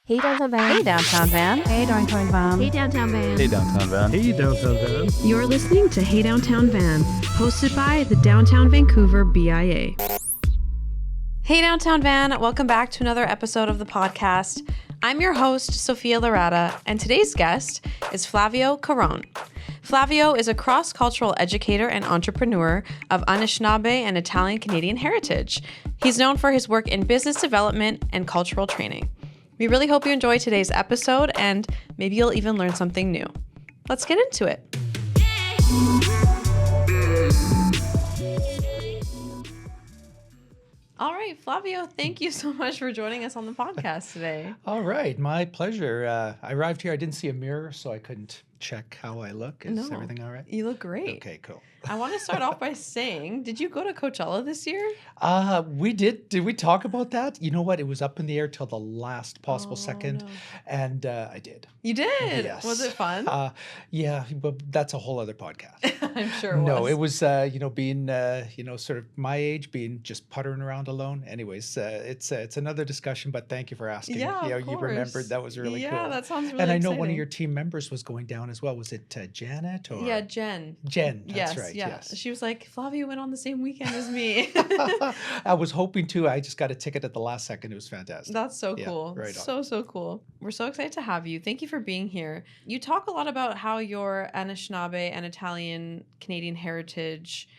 Hey downtown van. Hey downtown van. Hey downtown van. Hey downtown van. Hey downtown van. Hey downtown van. You're listening to Hey Downtown Van, hosted by the Downtown Vancouver BIA. Hey downtown van. Welcome back to another episode of the podcast. I'm your host, Sofia Laratta, and today's guest is Flavio Caron. Flavio is a cross-cultural educator and entrepreneur of Anishinaabe and Italian-Canadian heritage. He's known for his work in business development and cultural training. We really hope you enjoy today's episode, and maybe you'll even learn something new. Let's get into it. All right, Flavio, thank you so much for joining us on the podcast today. All right, my pleasure. I arrived here. I didn't see a mirror, so I couldn't check how I look. Is everything all right? You look great. Okay, cool. I want to start off by saying, did you go to Coachella this year? We did. Did we talk about that? You know what? It was up in the air till the last possible second, no. and I did. You did? Yes. Was it fun? Yeah, but that's a whole other podcast. I'm sure it was. No, it was, being, sort of my age, being just puttering around alone. Anyways, it's another discussion, but thank you for asking. Yeah, of You remembered. course. That was really cool. Yeah, that sounds really And I know one of exciting. your team members was going down as well. Was it Janet or? Yeah, Jen. Jen, that's Yes, right. yeah. Yes. She was like, Flavio went on the same weekend as me. I was hoping to. I just got a ticket at the last second. It was fantastic. That's so Yeah, cool. right on. So cool. We're so excited to have you. Thank you for being here. You talk a lot about how your Anishinaabe and Italian Canadian heritage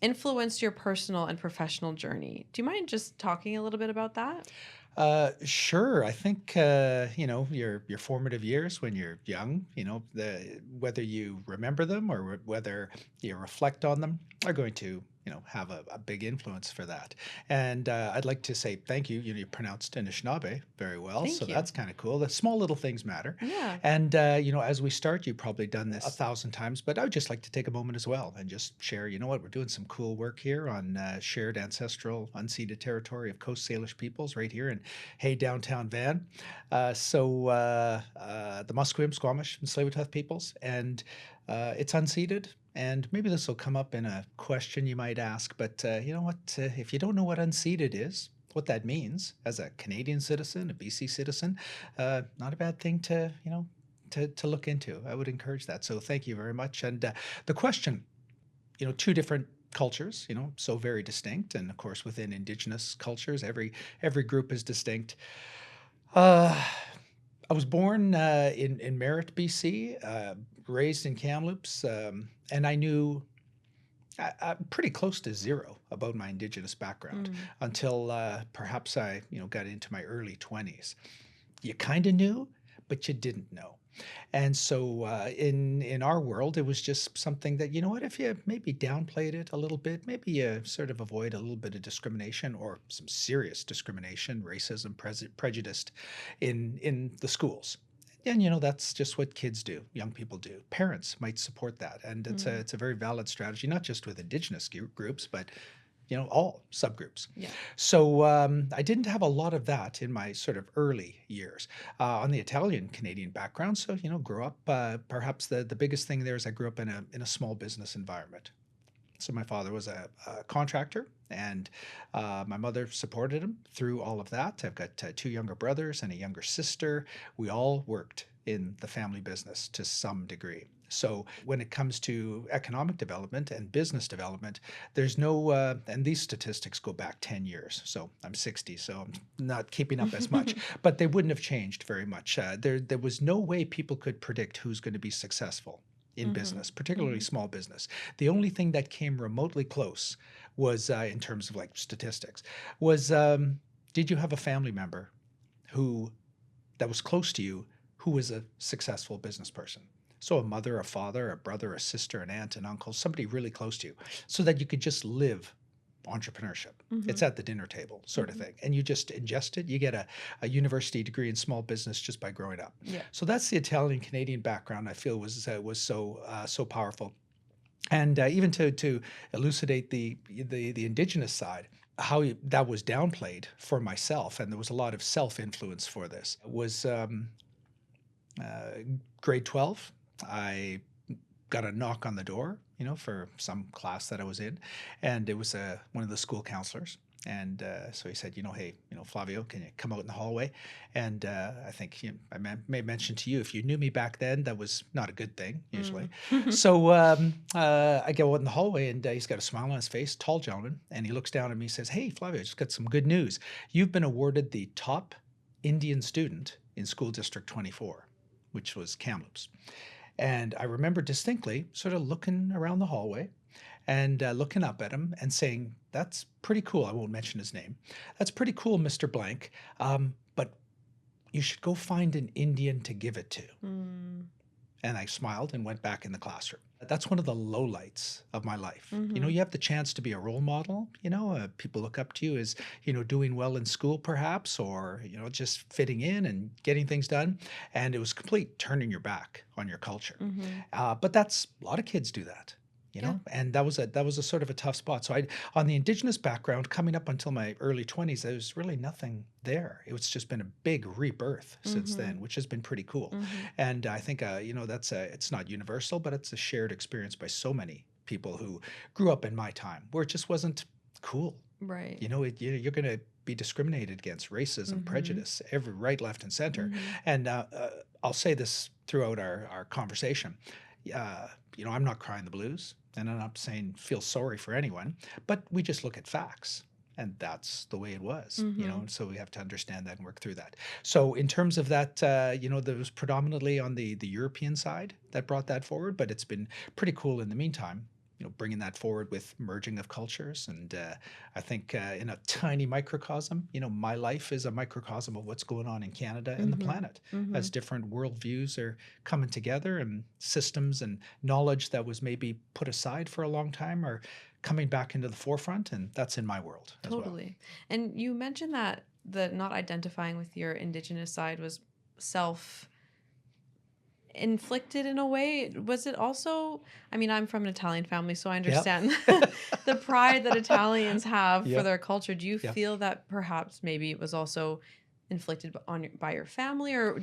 influenced your personal and professional journey. Do you mind just talking a little bit about that? Sure. I think your formative years when you're young, whether you remember them or whether you reflect on them are going to have a big influence for that. And I'd like to say thank you. You pronounced Anishinaabe very well, Thank so you. that's kind of cool. The small little things matter. Yeah. And as we start, you've probably done this 1,000 times, but I would just like to take a moment as well and just share. You know what? We're doing some cool work here on shared ancestral unceded territory of Coast Salish peoples right here in Hey Downtown Van. The Musqueam, Squamish, and Tsleil-Waututh peoples, and it's unceded. And maybe this will come up in a question you might ask, but you know what? If you don't know what unceded is, what that means as a Canadian citizen, a BC citizen, not a bad thing to look into. I would encourage that. So thank you very much. And the question, two different cultures, so very distinct, and of course within Indigenous cultures, every group is distinct. I was born in Merritt, BC, raised in Kamloops, and I knew pretty close to zero about my Indigenous background until perhaps I got into my early 20s. You kind of knew, but you didn't know. And so in our world, it was just something that, if you maybe downplayed it a little bit, maybe you sort of avoid a little bit of discrimination or some serious discrimination, racism, prejudice in the schools. And, that's just what kids do, young people do. Parents might support that. And it's a very valid strategy, not just with Indigenous groups, but all subgroups. Yeah. So I didn't have a lot of that in my sort of early years on the Italian-Canadian background. So, grew up, perhaps the biggest thing there is I grew up in a small business environment. So my father was a contractor, and my mother supported him through all of that. I've got two younger brothers and a younger sister. We all worked in the family business to some degree. So when it comes to economic development and business development, there's no, and these statistics go back 10 years. So I'm 60, so I'm not keeping up as much, but they wouldn't have changed very much. There was no way people could predict who's going to be successful in business, particularly small business. The only thing that came remotely close was, in terms of like statistics, was did you have a family member that was close to you who was a successful business person? So a mother, a father, a brother, a sister, an aunt, an uncle, somebody really close to you, so that you could just live entrepreneurship. It's at the dinner table sort of thing. And you just ingest it. You get a university degree in small business just by growing up. Yeah. So that's the Italian-Canadian background I feel was so powerful. And even to elucidate the Indigenous side, how that was downplayed for myself, and there was a lot of self-influence for this, was grade 12. I got a knock on the door, for some class that I was in, and it was one of the school counselors. And so he said, hey, Flavio, can you come out in the hallway? And I think I may mention to you, if you knew me back then, that was not a good thing usually. So I go out in the hallway, and he's got a smile on his face, tall gentleman, and he looks down at me and says, "Hey, Flavio, I just got some good news. You've been awarded the top Indian student in School District 24, which was Kamloops." And I remember distinctly sort of looking around the hallway and looking up at him and saying, "That's pretty cool." I won't mention his name. "That's pretty cool, Mr. Blank, but you should go find an Indian to give it to." And I smiled and went back in the classroom. That's one of the lowlights of my life. You have the chance to be a role model. People look up to you as, doing well in school perhaps, or, just fitting in and getting things done. And it was complete turning your back on your culture. But a lot of kids do that. And that was a sort of a tough spot. So on the Indigenous background, coming up until my early 20s, there was really nothing there. It's just been a big rebirth since then, which has been pretty cool. And I think, it's not universal, but it's a shared experience by so many people who grew up in my time where it just wasn't cool. Right. You're going to be discriminated against, racism, prejudice, every right, left, and center. And I'll say this throughout our conversation. I'm not crying the blues, and I'm not saying feel sorry for anyone, but we just look at facts, and that's the way it was, so we have to understand that and work through that. So in terms of that, there was predominantly on the European side that brought that forward, but it's been pretty cool in the meantime, bringing that forward with merging of cultures. And I think in a tiny microcosm, my life is a microcosm of what's going on in Canada and the planet, as different worldviews are coming together, and systems and knowledge that was maybe put aside for a long time are coming back into the forefront. And that's in my world as well. Totally. And you mentioned that the not identifying with your Indigenous side was inflicted in a way. Was it also, I'm from an Italian family, so I understand the pride that Italians have for their culture. Do you feel that perhaps maybe it was also inflicted by your family, or?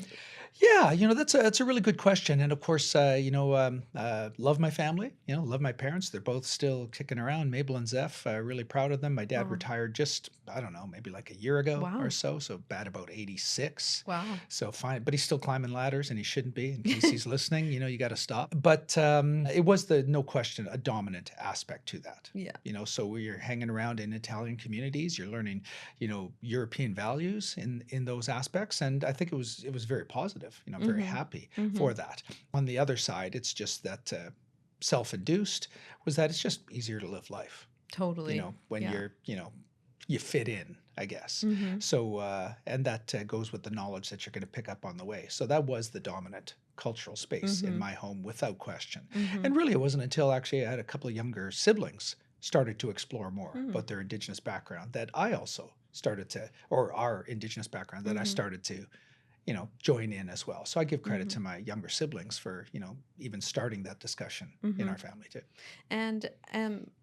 Yeah, that's a really good question. And of course, love my family, love my parents. They're both still kicking around, Mabel and Zeph. Really proud of them. My dad retired just, I don't know, maybe like a year ago or so at about 86. Wow. So fine, but he's still climbing ladders, and he shouldn't be. In case he's listening, you got to stop. But it was no question, a dominant aspect to that. Yeah. So we're hanging around in Italian communities. You're learning, European values in those aspects, and I think it was very positive. I'm very happy for that. On the other side, it's just that self-induced was that it's just easier to live life. Totally. When you're, you fit in, I guess. So, and that goes with the knowledge that you're going to pick up on the way. So that was the dominant cultural space in my home, without question. And really, it wasn't until actually I had a couple of younger siblings started to explore more about their Indigenous background that I also started to, or our Indigenous background, that I started to, join in as well. So I give credit to my younger siblings for, even starting that discussion in our family too. And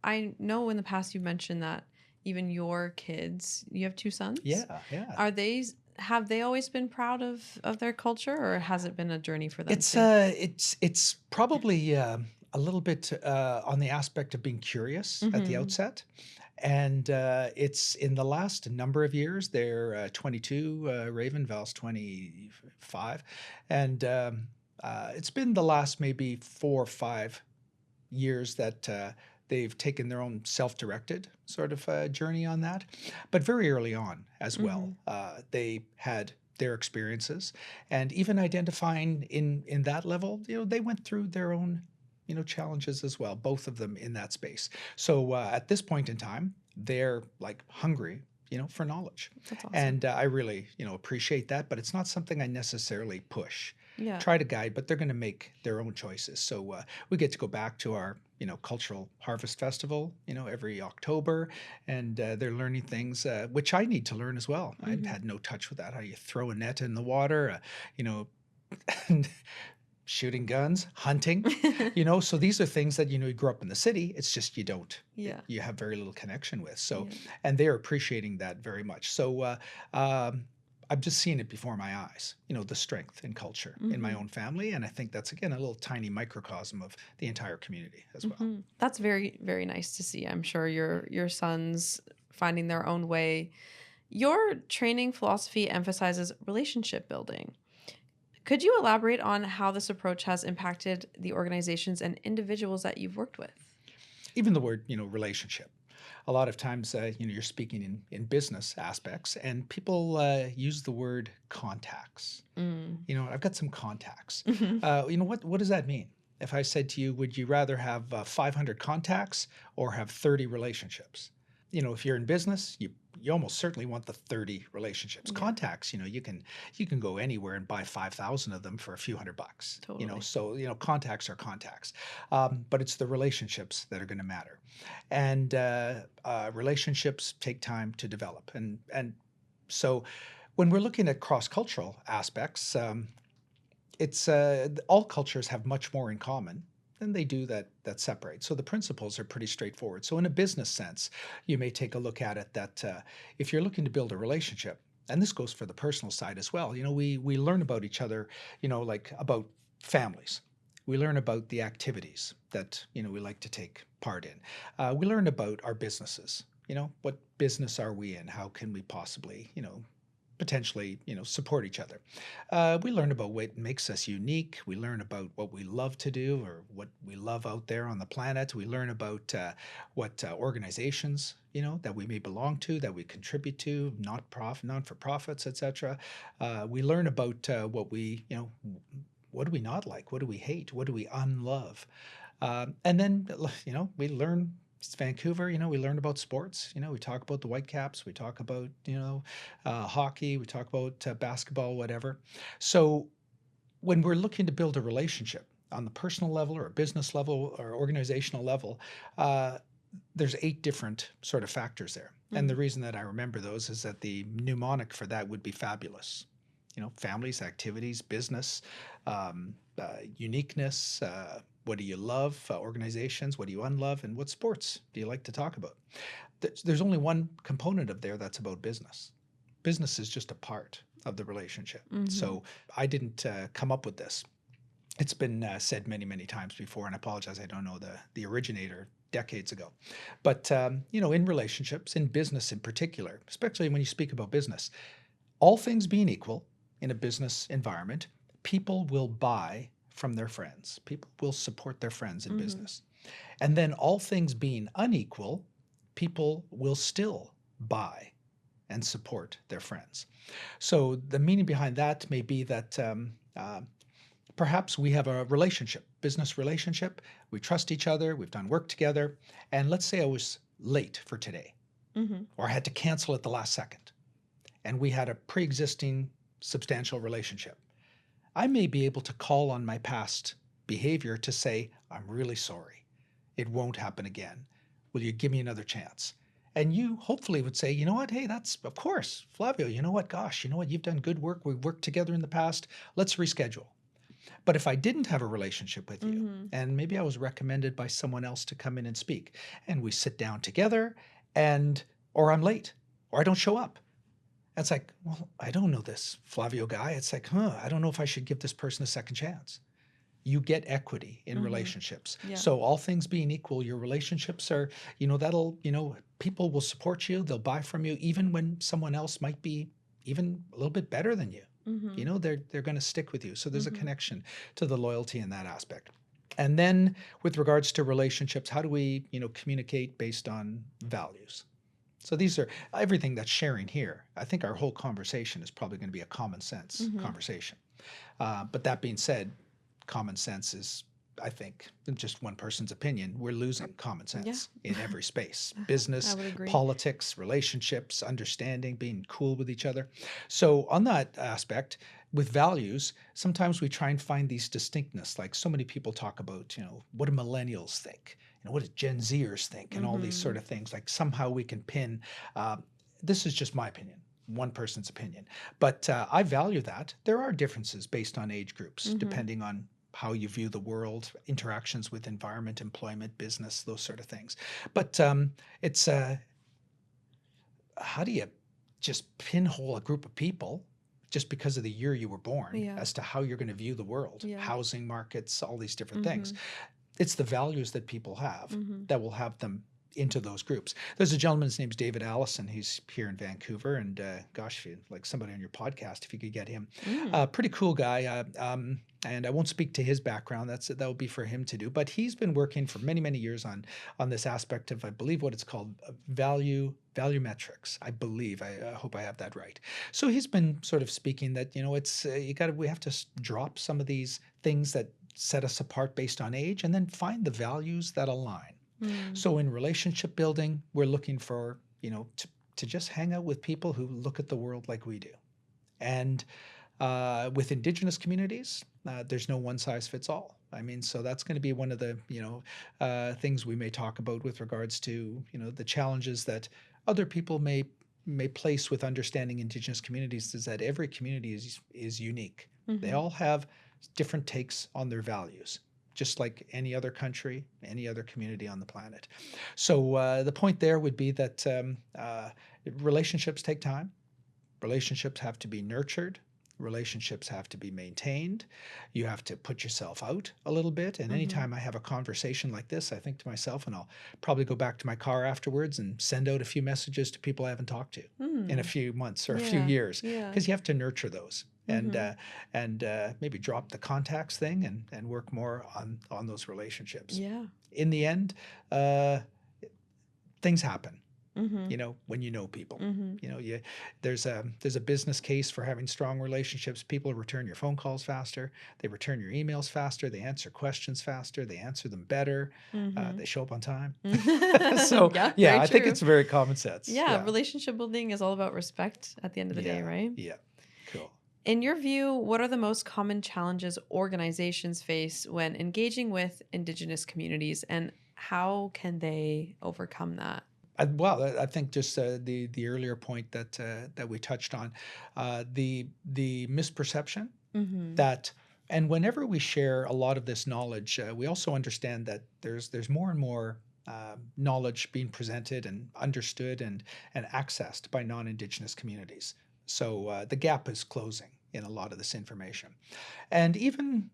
I know in the past you mentioned that even your kids, you have two sons? Yeah. Have they always been proud of their culture, or has it been a journey for them? It's probably a little bit on the aspect of being curious at the outset. And it's in the last number of years, they're 22, Raven, Val's 25. And it's been the last maybe 4 or 5 years that they've taken their own self-directed sort of journey on that. But very early on as well, they had their experiences. And even identifying in that level, they went through their own challenges as well, both of them in that space. So at this point in time, they're like hungry, for knowledge. That's awesome. And I really, appreciate that, but it's not something I necessarily push. Yeah. Try to guide, but they're going to make their own choices. So we get to go back to our, cultural harvest festival, every October, and they're learning things, which I need to learn as well. I had no touch with that. How you throw a net in the water, shooting guns, hunting, so these are things that, you grew up in the city. It's just, you don't, you have very little connection with. So, and they're appreciating that very much. So, I'm just seeing it before my eyes, the strength and culture in my own family. And I think that's, again, a little tiny microcosm of the entire community as well. That's very, very nice to see. I'm sure your sons finding their own way. Your training philosophy emphasizes relationship building. Could you elaborate on how this approach has impacted the organizations and individuals that you've worked with? Even the word, relationship. A lot of times, you're speaking in business aspects, and people use the word contacts. I've got some contacts. What does that mean? If I said to you, would you rather have 500 contacts or have 30 relationships? If you're in business, you almost certainly want the 30 relationships. Yeah. Contacts, you can go anywhere and buy 5,000 of them for a few $100. Totally. So contacts are contacts, but it's the relationships that are going to matter, and relationships take time to develop, and so when we're looking at cross-cultural aspects, it's all cultures have much more in common than they do that separate. So the principles are pretty straightforward. So in a business sense, you may take a look at it that if you're looking to build a relationship, and this goes for the personal side as well, we learn about each other, like about families. We learn about the activities that, we like to take part in. We learn about our businesses. What business are we in? How can we possibly, potentially, support each other. We learn about what makes us unique. We learn about what we love to do or what we love out there on the planet. We learn about what organizations, that we may belong to, that we contribute to, non-for-profits, etc. We learn about what we, what do we not like? What do we hate? What do we unlove? And then, we learn. It's Vancouver, we learn about sports. We talk about the Whitecaps. We talk about, hockey. We talk about basketball, whatever. So when we're looking to build a relationship on the personal level or a business level or organizational level, there's 8 different sort of factors there. And the reason that I remember those is that the mnemonic for that would be fabulous. Families, activities, business, uniqueness, what do you love? Organizations, what do you unlove? And what sports do you like to talk about? There's only one component of there that's about business. Business is just a part of the relationship. So I didn't come up with this. It's been said many, many times before, and I apologize, I don't know the originator decades ago. But, in relationships, in business in particular, especially when you speak about business, all things being equal in a business environment, people will buy from their friends. People will support their friends in business. And then all things being unequal, people will still buy and support their friends. So the meaning behind that may be that perhaps we have a relationship, business relationship. We trust each other. We've done work together. And let's say I was late for today or had to cancel at the last second. And we had a pre-existing substantial relationship. I may be able to call on my past behavior to say, I'm really sorry. It won't happen again. Will you give me another chance? And you hopefully would say, you know what? Hey, that's, of course, Flavio, you know what? Gosh, you know what? You've done good work. We've worked together in the past. Let's reschedule. But if I didn't have a relationship with you, and maybe I was recommended by someone else to come in and speak, and we sit down together, or I'm late, or I don't show up. It's like, well, I don't know this Flavio guy. It's like, I don't know if I should give this person a second chance. You get equity in relationships. Yeah. So all things being equal, your relationships are, people will support you. They'll buy from you, even when someone else might be even a little bit better than you. They're going to stick with you. So there's a connection to the loyalty in that aspect. And then with regards to relationships, how do we, communicate based on values? So these are everything that's sharing here. I think our whole conversation is probably going to be a common sense conversation. But that being said, common sense is, I think, just one person's opinion. We're losing common sense in every space. Business, politics, relationships, understanding, being cool with each other. So on that aspect, with values, sometimes we try and find these distinctness. Like so many people talk about, what do millennials think? What do Gen Zers think? And all these sort of things. Like somehow we can pin, this is just my opinion, one person's opinion. But I value that. There are differences based on age groups, depending on how you view the world, interactions with environment, employment, business, those sort of things. But it's, how do you just pinhole a group of people just because of the year you were born as to how you're going to view the world, housing markets, all these different things? It's the values that people have that will have them into those groups. There's a gentleman, his name's David Allison. He's here in Vancouver, and gosh, if you like somebody on your podcast, if you could get him, pretty cool guy. And I won't speak to his background. That will be for him to do. But he's been working for many, many years on this aspect of, I believe, what it's called value metrics. I believe. I hope I have that right. So he's been sort of speaking that it's we have to drop some of these things that set us apart based on age, and then find the values that align. So in relationship building, we're looking for, to just hang out with people who look at the world like we do. And with Indigenous communities, there's no one size fits all. I mean, so that's going to be one of the, things we may talk about with regards to, the challenges that other people may place with understanding Indigenous communities, is that every community is unique. They all have different takes on their values, just like any other country, any other community on the planet. So the point there would be that relationships take time. Relationships have to be nurtured. Relationships have to be maintained. You have to put yourself out a little bit. And anytime I have a conversation like this, I think to myself, and I'll probably go back to my car afterwards and send out a few messages to people I haven't talked to in a few months or a few years, because you have to nurture those. And maybe drop the contacts thing and work more on those relationships. Yeah. In the end, things happen. When you know people. There's a business case for having strong relationships. People return your phone calls faster. They return your emails faster. They answer questions faster. They answer them better. They show up on time. So I think it's very common sense. Yeah, relationship building is all about respect at the end of the day, right? Yeah, cool. In your view, what are the most common challenges organizations face when engaging with Indigenous communities, and how can they overcome that? I think just the earlier point that we touched on, the misperception that, and whenever we share a lot of this knowledge, we also understand that there's more and more knowledge being presented and understood and accessed by non-Indigenous communities. So the gap is closing in a lot of this information. And even,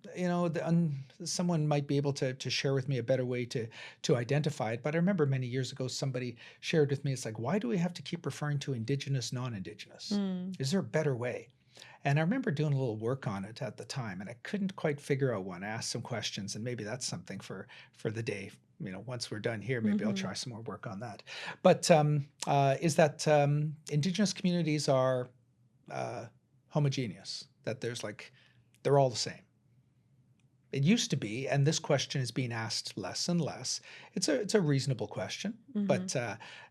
someone might be able to share with me a better way to identify it. But I remember many years ago, somebody shared with me, it's like, why do we have to keep referring to Indigenous, non-Indigenous? Is there a better way? And I remember doing a little work on it at the time, and I couldn't quite figure out one. I asked some questions, and maybe that's something for the day. Once we're done here, maybe I'll try some more work on that. But is that Indigenous communities are homogeneous, that they're all the same. It used to be, and this question is being asked less and less. It's a reasonable question, but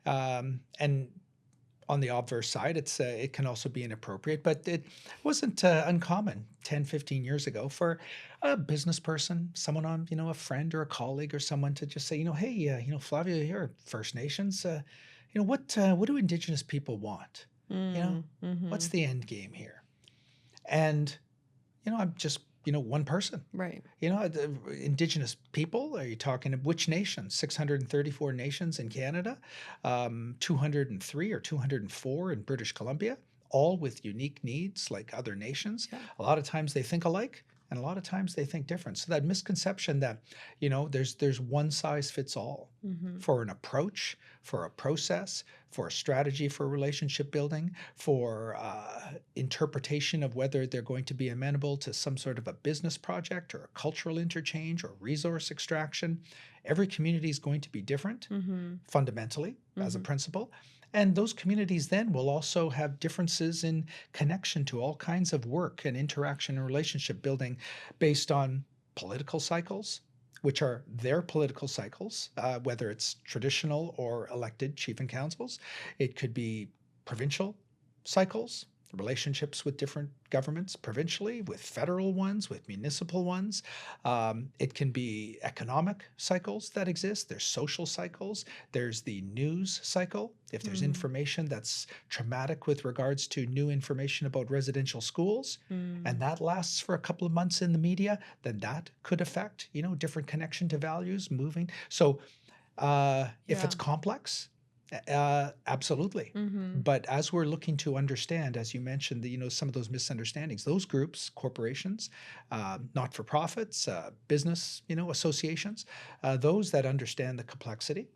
and on the obverse side, it can also be inappropriate. But it wasn't uncommon 10, 15 years ago for a business person, someone on a friend or a colleague or someone to just say, hey, Flavio, here, First Nations, what do Indigenous people want? What's the end game here? And, I'm just, one person. Right. The Indigenous people, are you talking of which nations? 634 nations in Canada, 203 or 204 in British Columbia, all with unique needs like other nations. Yeah. A lot of times they think alike, and a lot of times they think different. So that misconception that, there's one size fits all for an approach, for a process, for a strategy for relationship building, for interpretation of whether they're going to be amenable to some sort of a business project or a cultural interchange or resource extraction. Every community is going to be different fundamentally as a principle. And those communities then will also have differences in connection to all kinds of work and interaction and relationship building based on political cycles, which are their political cycles, whether it's traditional or elected chief and councils. It could be provincial cycles, relationships with different governments provincially, with federal ones, with municipal ones. It can be economic cycles that exist. There's social cycles. There's the news cycle. If there's information that's traumatic with regards to new information about residential schools, and that lasts for a couple of months in the media, then that could affect, different connection to values moving. So if it's complex, absolutely. But as we're looking to understand, as you mentioned, some of those misunderstandings, those groups, corporations, not-for-profits, business, associations, those that understand the complexity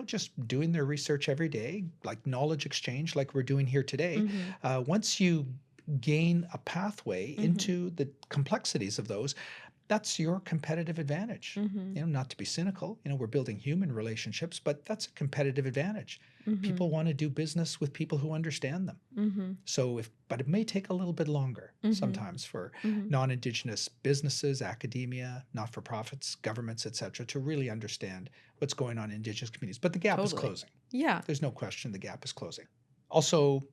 just doing their research every day, like knowledge exchange, like we're doing here today. Once you gain a pathway into the complexities of those, that's your competitive advantage. Not to be cynical, we're building human relationships, but that's a competitive advantage. People want to do business with people who understand them. But it may take a little bit longer sometimes for non-Indigenous businesses, academia, not-for-profits, governments, etc., to really understand what's going on in Indigenous communities. But the gap is closing. Yeah. There's no question the gap is closing. Also,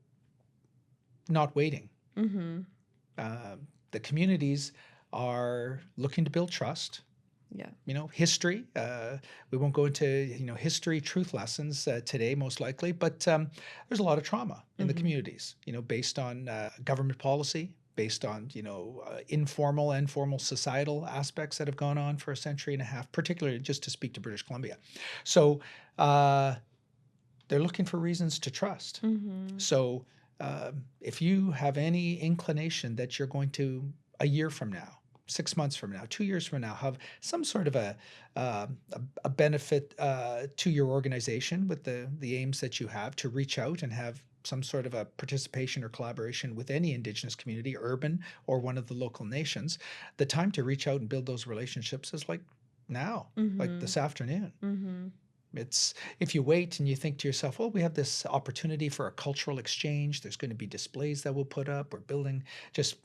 not waiting. The communities are looking to build trust. History. We won't go into history truth lessons today, most likely, but there's a lot of trauma in the communities. Based on government policy, based on informal and formal societal aspects that have gone on for a century and a half, particularly just to speak to British Columbia. So they're looking for reasons to trust. So if you have any inclination that you're going to, a year from now, 6 months from now, 2 years from now, have some sort of a benefit to your organization with the aims that you have to reach out and have some sort of a participation or collaboration with any Indigenous community, urban or one of the local nations, the time to reach out and build those relationships is like now, like this afternoon. It's if you wait and you think to yourself, well, we have this opportunity for a cultural exchange. There's going to be displays that we'll put up. We're building, just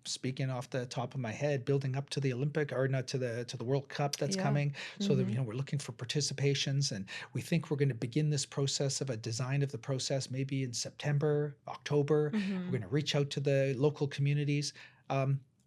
speaking off the top of my head, building up to the Olympic, or not to the World Cup that's coming. So that we're looking for participations, and we think we're going to begin this process of a design of the process maybe in September, October. We're going to reach out to the local communities.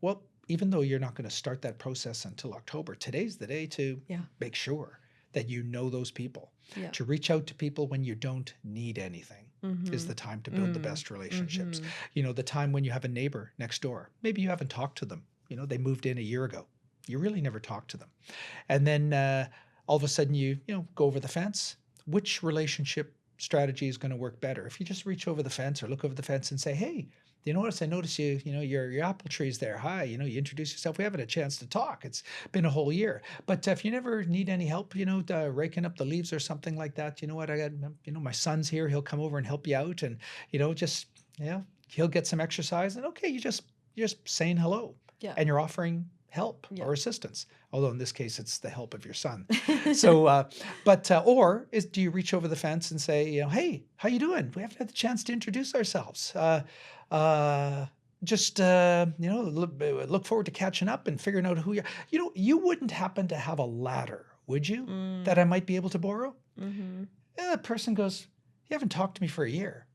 Well, even though you're not going to start that process until October, today's the day to make sure that you know those people. To reach out to people when you don't need anything is the time to build the best relationships. The time when you have a neighbor next door, maybe you haven't talked to them. They moved in a year ago. You really never talked to them. And then all of a sudden you go over the fence. Which relationship strategy is going to work better? If you just reach over the fence or look over the fence and say, hey, I notice your apple tree's there. Hi, you introduce yourself. We haven't had a chance to talk. It's been a whole year. But if you never need any help, raking up the leaves or something like that, I got, my son's here. He'll come over and help you out, and he'll get some exercise. And okay, you're just saying hello, and you're offering help or assistance. Although in this case, it's the help of your son. So, or do you reach over the fence and say, hey, how you doing? We haven't had the chance to introduce ourselves. Look forward to catching up and figuring out who you are. You wouldn't happen to have a ladder, would you, that I might be able to borrow? And the person goes, you haven't talked to me for a year.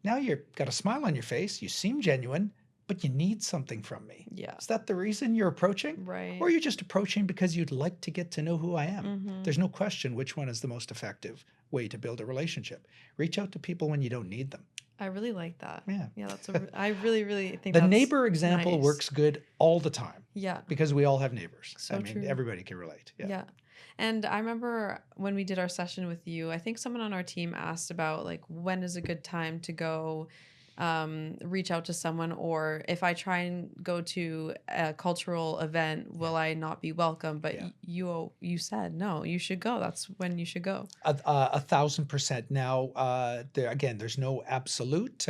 Now you've got a smile on your face. You seem genuine, but you need something from me. Is that the reason you're approaching? Right. Or are you just approaching because you'd like to get to know who I am? There's no question which one is the most effective way to build a relationship. Reach out to people when you don't need them. I really like that. Yeah. I really, really think the that's neighbor example nice. works good all the time. Yeah. Because we all have neighbors. So true. Everybody can relate. Yeah. And I remember when we did our session with you, I think someone on our team asked about when is a good time to go reach out to someone, or if I try and go to a cultural event, will I not be welcome? But you said, no, you should go. That's when you should go. 1,000%. Now, there's no absolute.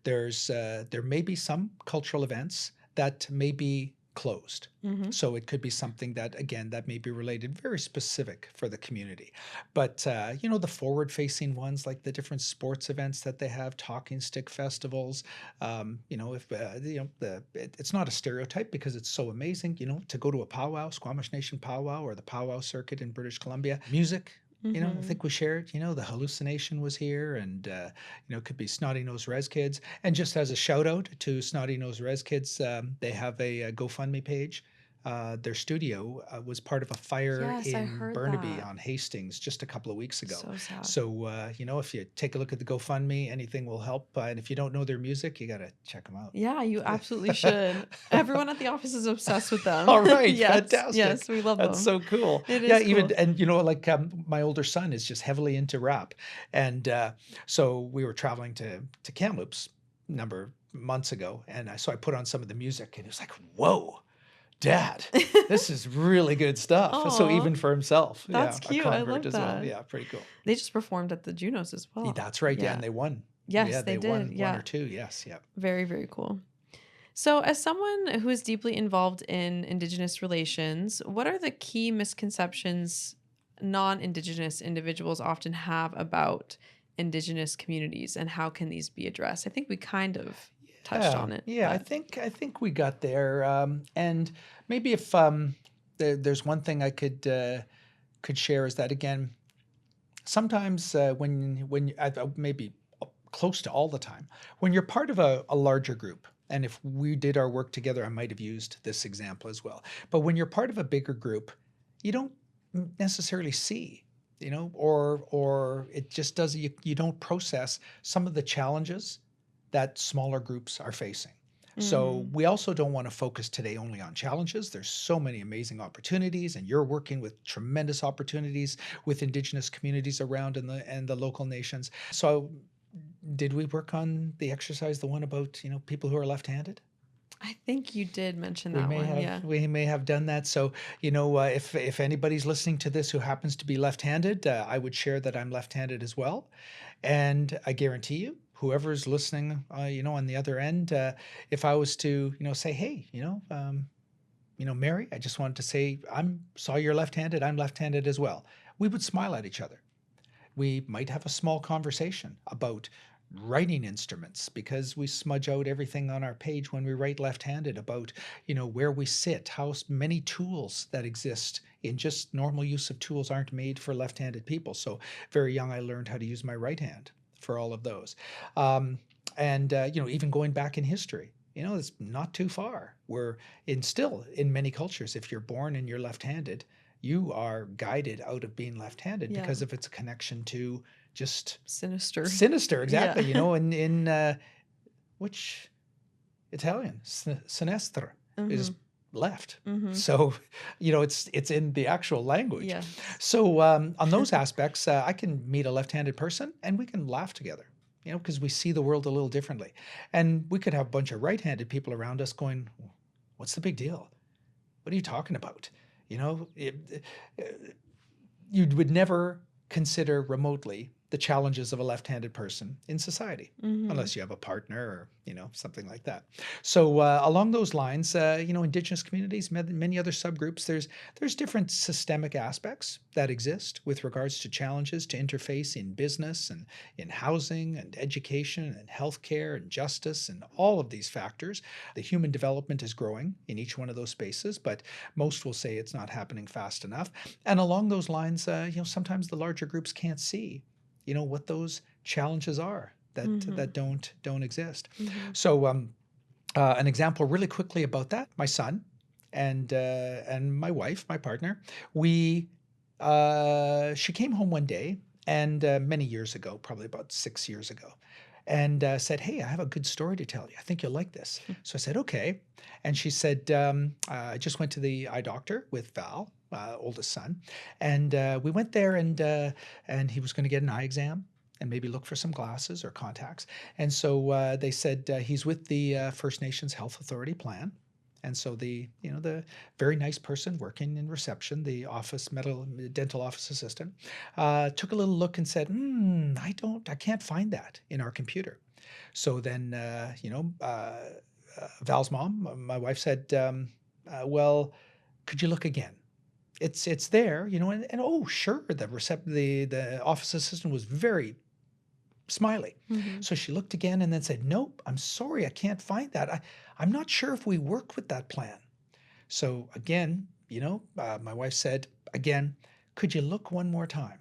There may be some cultural events that may be closed. So it could be something that, again, that may be related, very specific for the community. But, the forward-facing ones, like the different sports events that they have, talking stick festivals, it's not a stereotype because it's so amazing, to go to a powwow, Squamish Nation powwow, or the powwow circuit in British Columbia. Music. I think we shared, the hallucination was here, and, it could be Snotty Nose Res Kids. And just as a shout out to Snotty Nose Res Kids, they have a GoFundMe page. Their studio was part of a fire in Burnaby on Hastings just a couple of weeks ago. So sad. So, if you take a look at the GoFundMe, anything will help. And if you don't know their music, you got to check them out. Yeah, you absolutely should. Everyone at the office is obsessed with them. All right. Yes, Fantastic. Yes, we love them. That's so cool. It is cool. Even, and my older son is just heavily into rap. And so we were traveling to Kamloops a number of months ago. And so I put on some of the music, and it was like, whoa. Dad, this is really good stuff. So Aw, even for himself, that's a cute. I convert love as well. that. Yeah, pretty cool. They just performed at the Junos as well. That's right. Yeah, Yeah. and they won. Yes, Yeah, they they won did. one Yeah. or two. Yes, yeah. Very, very cool. So, as someone who is deeply involved in Indigenous relations, what are the key misconceptions non-Indigenous individuals often have about Indigenous communities, and how can these be addressed? I think we kind of touched on it. Yeah. I But think we got there. And maybe if there's one thing I could share is that again, sometimes when maybe close to all the time, when you're part of a larger group, and if we did our work together, I might have used this example as well. But when you're part of a bigger group, you don't necessarily see, or it just doesn't. You don't process some of the challenges that smaller groups are facing. So we also don't want to focus today only on challenges. There's so many amazing opportunities, and you're working with tremendous opportunities with Indigenous communities around in the local nations. So did we work on the exercise, the one about, people who are left-handed? I think you did mention We that may one. have Yeah. we may have done that. So, if anybody's listening to this who happens to be left-handed, I would share that I'm left-handed as well. And I guarantee you, whoever's listening, on the other end, if I was to, say, hey, Mary, I just wanted to say, saw you're left-handed, I'm left-handed as well. We would smile at each other. We might have a small conversation about writing instruments, because we smudge out everything on our page when we write left-handed about, where we sit, how many tools that exist in just normal use of tools aren't made for left-handed people. So very young, I learned how to use my right hand for all of those. And even going back in history, it's not too far. We're still in many cultures, if you're born and you're left-handed, you are guided out of being left-handed Yeah. because of its connection to just Sinister. exactly. Yeah. In which Italian, sinistra is left. So, it's in the actual language. Yeah. So on those aspects, I can meet a left-handed person and we can laugh together, because we see the world a little differently. And we could have a bunch of right-handed people around us going, what's the big deal? What are you talking about? You would never consider remotely the challenges of a left-handed person in society, unless you have a partner or, something like that. So along those lines, Indigenous communities, many other subgroups, there's different systemic aspects that exist with regards to challenges to interface in business and in housing and education and healthcare and justice and all of these factors. The human development is growing in each one of those spaces, but most will say it's not happening fast enough. And along those lines, sometimes the larger groups can't see what those challenges are that don't exist. So an example really quickly about that, my son and my wife, my partner, she came home one day and many years ago, probably about 6 years ago, and said, hey, I have a good story to tell you. I think you'll like this. So I said, okay. And she said, I just went to the eye doctor with Val, oldest son, and we went there and he was going to get an eye exam and maybe look for some glasses or contacts. And so they said he's with the First Nations Health Authority plan. And so the very nice person working in reception, the dental office assistant, took a little look and said, I can't find that in our computer. So then, Val's mom, my wife, said, well, could you look again? It's there, and oh, sure, the office assistant was very smiley. So she looked again and then said, nope, I'm sorry, I can't find that. I'm not sure if we work with that plan. So again, my wife said, again, could you look one more time?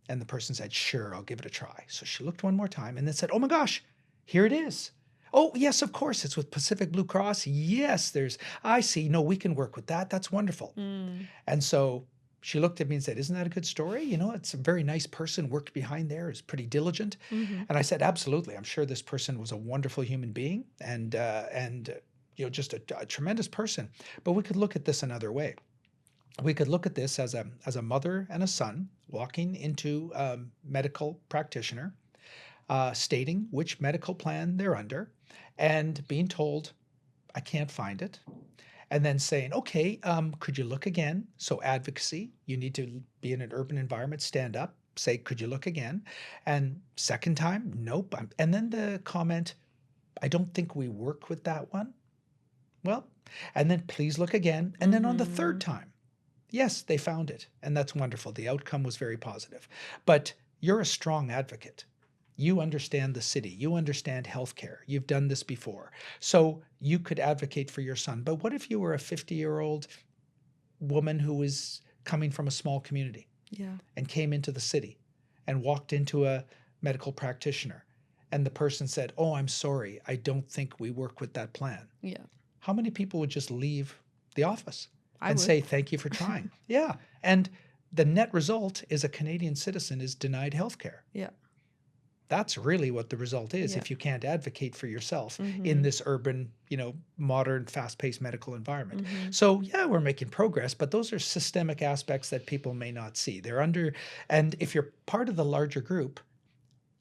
And the person said, sure, I'll give it a try. So she looked one more time and then said, oh my gosh, here it is. Oh, yes, of course, it's with Pacific Blue Cross. Yes, I see. No, we can work with that. That's wonderful. And so she looked at me and said, isn't that a good story? It's a very nice person, worked behind there, is pretty diligent. And I said, absolutely. I'm sure this person was a wonderful human being and just a tremendous person. But we could look at this another way. We could look at this as a mother and a son walking into a medical practitioner, stating which medical plan they're under and being told, I can't find it. and then saying, okay, could you look again? So advocacy, you need to be in an urban environment, stand up, say, could you look again? And second time, nope. And then the comment, I don't think we work with that one. Well, and then please look again. And then on the third time, yes, they found it. And that's wonderful. The outcome was very positive. But you're a strong advocate. You understand the city. You understand healthcare. You've done this before. So you could advocate for your son. But what if you were a 50-year-old woman who was coming from a small community and came into the city and walked into a medical practitioner and the person said, oh, I'm sorry, I don't think we work with that plan. Yeah. How many people would just leave the office I and would. say, thank you for trying? Yeah. And the net result is a Canadian citizen is denied healthcare. Yeah. That's really what the result is if you can't advocate for yourself in this urban, modern, fast-paced medical environment. So yeah, we're making progress, but those are systemic aspects that people may not see. And if you're part of the larger group,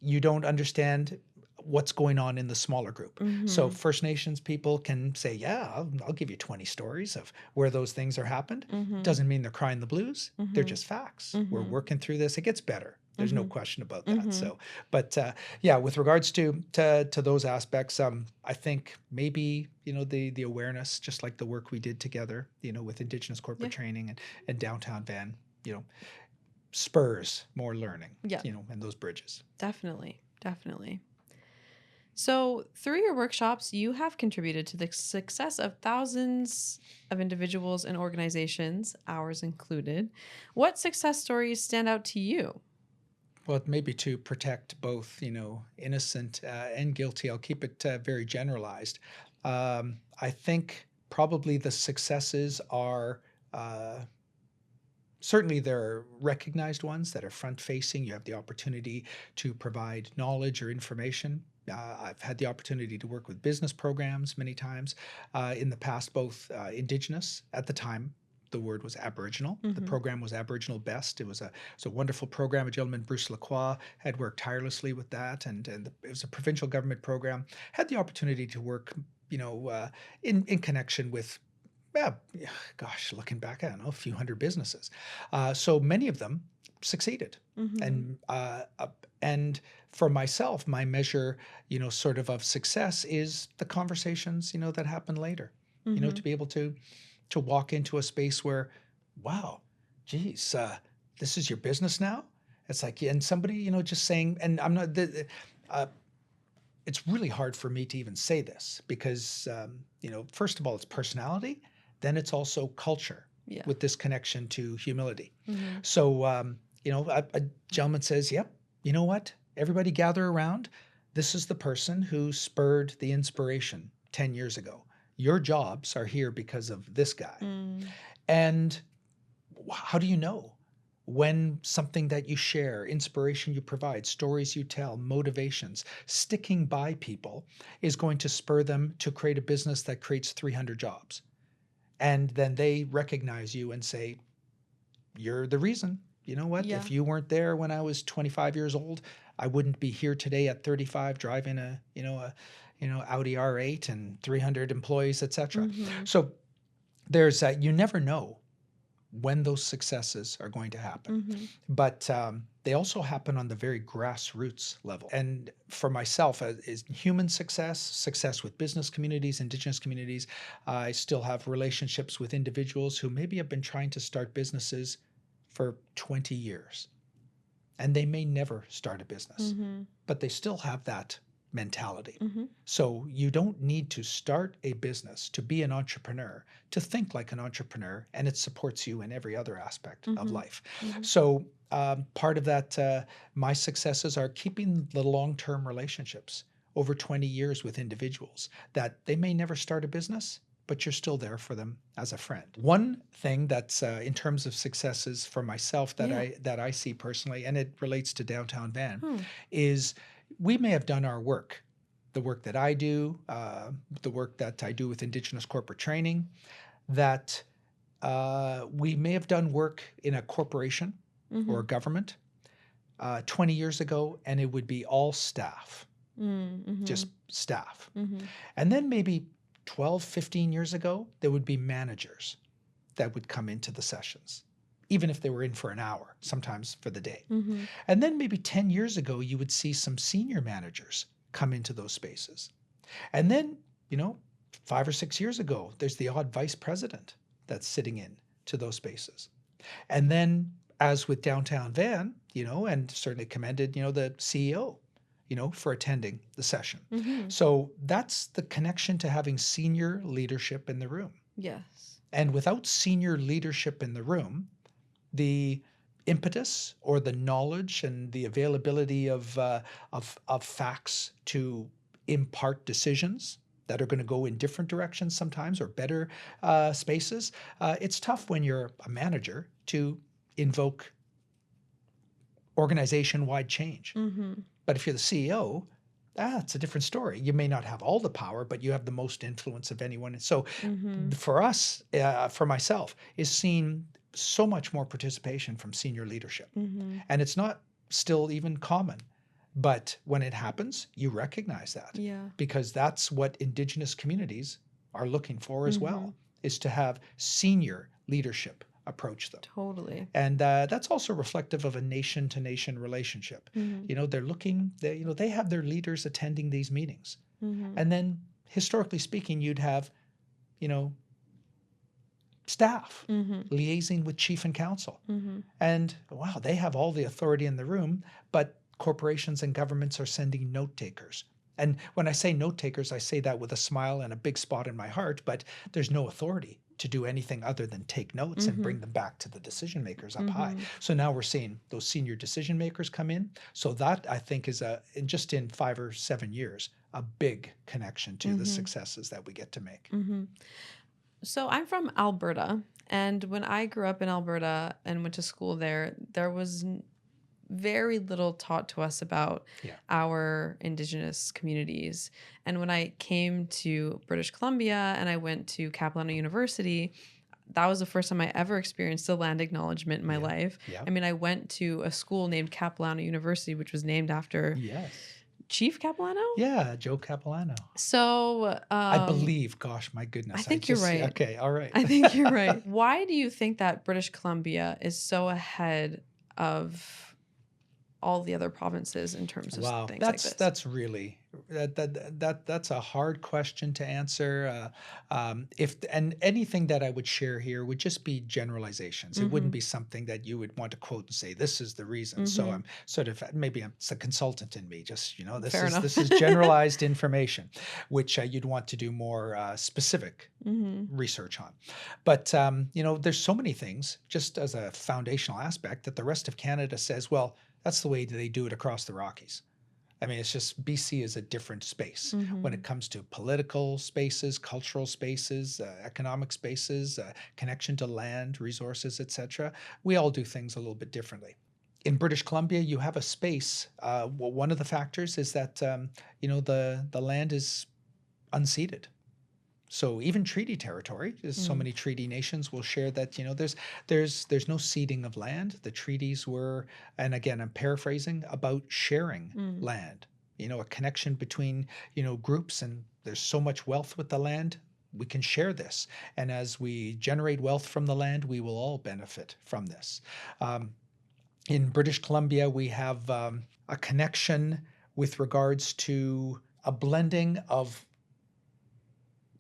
you don't understand what's going on in the smaller group. So First Nations people can say, yeah, I'll give you 20 stories of where those things are happened. Doesn't mean they're crying the blues. They're just facts. We're working through this. It gets better. There's no question about that. So, but yeah, with regards to those aspects, I think maybe, the awareness, just like the work we did together, with Indigenous corporate training and downtown Van, spurs more learning, and those bridges. Definitely. So through your workshops, you have contributed to the success of thousands of individuals and organizations, ours included. What success stories stand out to you? Well, maybe to protect both, innocent and guilty. I'll keep it very generalized. I think probably the successes are certainly there are recognized ones that are front-facing. You have the opportunity to provide knowledge or information. I've had the opportunity to work with business programs many times in the past, both Indigenous at the time. The word was Aboriginal. The program was Aboriginal Best. It was a wonderful program. A gentleman, Bruce Lacroix, had worked tirelessly with that, and it was a provincial government program. Had the opportunity to work, in connection with, looking back, I don't know, a few hundred businesses. So many of them succeeded, and for myself, my measure, sort of success is the conversations, that happen later. To be able to walk into a space where, wow, geez, this is your business now? It's like, and somebody, just saying, and I'm not, it's really hard for me to even say this because, first of all, it's personality, then it's also culture with this connection to humility. So, a gentleman says, yep, you know what? Everybody gather around. This is the person who spurred the inspiration 10 years ago. Your jobs are here because of this guy. And how do you know when something that you share, inspiration you provide, stories you tell, motivations, sticking by people is going to spur them to create a business that creates 300 jobs? And then they recognize you and say, you're the reason. You know what? If you weren't there when I was 25 years old, I wouldn't be here today at 35 driving a Audi R8 and 300 employees, etc. So there's you never know when those successes are going to happen, but they also happen on the very grassroots level. And for myself, is human success with business communities, Indigenous communities. I still have relationships with individuals who maybe have been trying to start businesses for 20 years, and they may never start a business, but they still have that mentality. So you don't need to start a business to be an entrepreneur, to think like an entrepreneur, and it supports you in every other aspect of life. So part of that, my successes are keeping the long-term relationships over 20 years with individuals that they may never start a business, but you're still there for them as a friend. One thing that's in terms of successes for myself that I see personally, and it relates to downtown Van, is we may have done our work, the work that I do, the work that I do with Indigenous corporate training, that we may have done work in a corporation or a government 20 years ago, and it would be all staff, just staff. And then maybe 12, 15 years ago, there would be managers that would come into the sessions, even if they were in for an hour, sometimes for the day. Mm-hmm. And then maybe 10 years ago, you would see some senior managers come into those spaces. And then, 5 or 6 years ago, there's the odd vice president that's sitting in to those spaces. And then, as with Downtown Van, and certainly commended, the CEO, for attending the session. Mm-hmm. So that's the connection to having senior leadership in the room. Yes. And without senior leadership in the room, the impetus or the knowledge and the availability of facts to impart decisions that are going to go in different directions sometimes or better spaces, it's tough when you're a manager to invoke organization-wide change. Mm-hmm. But if you're the CEO, it's a different story. You may not have all the power, but you have the most influence of anyone. And so Mm-hmm. for us, for myself, is seeing so much more participation from senior leadership. Mm-hmm. And it's not still even common. But when it happens, you recognize that. Yeah. Because that's what Indigenous communities are looking for as Mm-hmm. well, is to have senior leadership approach them. Totally. And that's also reflective of a nation-to-nation relationship. Mm-hmm. They're looking, they have their leaders attending these meetings. Mm-hmm. And then, historically speaking, you'd have, staff Mm-hmm. liaising with chief and council. Mm-hmm. And wow, they have all the authority in the room, but corporations and governments are sending note takers. And when I say note takers, I say that with a smile and a big spot in my heart, but there's no authority to do anything other than take notes and bring them back to the decision makers up high. So now we're seeing those senior decision makers come in. So that, I think, is just in 5 or 7 years, a big connection to the successes that we get to make. Mm-hmm. So I'm from Alberta, and when I grew up in Alberta and went to school there was very little taught to us about our Indigenous communities. And when I came to British Columbia and I went to Capilano University, that was the first time I ever experienced a land acknowledgement in my life. Yeah. I mean, I went to a school named Capilano University, which was named after Chief Capilano? Yeah, Joe Capilano. So I believe, gosh, my goodness. I think you're right. Okay, all right. I think you're right. Why do you think that British Columbia is so ahead of all the other provinces in terms of things like this? That's really that's a hard question to answer. And anything that I would share here would just be generalizations. It wouldn't be something that you would want to quote and say this is the reason. So I'm sort of it's a consultant in me. Just this is generalized information, which you'd want to do more specific research on. But there's so many things just as a foundational aspect that the rest of Canada says, well, that's the way they do it across the Rockies. I mean, it's just BC is a different space when it comes to political spaces, cultural spaces, economic spaces, connection to land, resources, etc. We all do things a little bit differently. In British Columbia, you have a space. One of the factors is that the land is unceded. So even treaty territory, so many treaty nations will share that, there's no ceding of land. The treaties were, and again, I'm paraphrasing, about sharing land, a connection between, groups, and there's so much wealth with the land. We can share this. And as we generate wealth from the land, we will all benefit from this. In British Columbia, we have a connection with regards to a blending of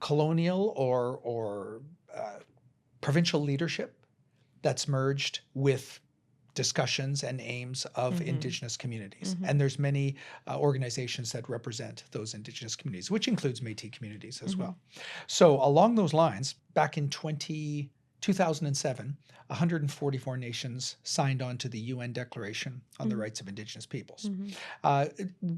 colonial or provincial leadership that's merged with discussions and aims of Indigenous communities. And there's many organizations that represent those Indigenous communities, which includes Métis communities as well. So along those lines, back in 2007, 144 nations signed on to the UN Declaration on the Rights of Indigenous Peoples.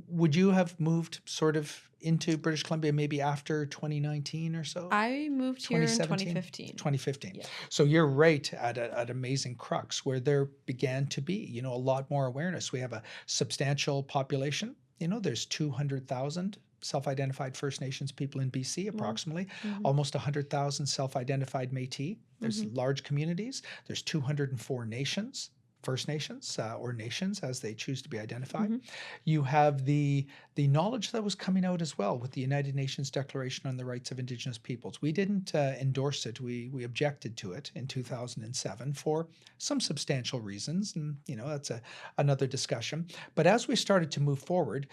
Would you have moved sort of into British Columbia maybe after 2019 or so? I moved here in 2015. 2015. Yeah. So you're right at amazing crux where there began to be, a lot more awareness. We have a substantial population. There's 200,000 self-identified First Nations people in BC, approximately, almost 100,000 self-identified Métis. There's large communities. There's 204 nations, First Nations or nations as they choose to be identified. You have the knowledge that was coming out as well with the United Nations Declaration on the Rights of Indigenous Peoples. We didn't endorse it. We objected to it in 2007 for some substantial reasons, and that's another discussion. But as we started to move forward,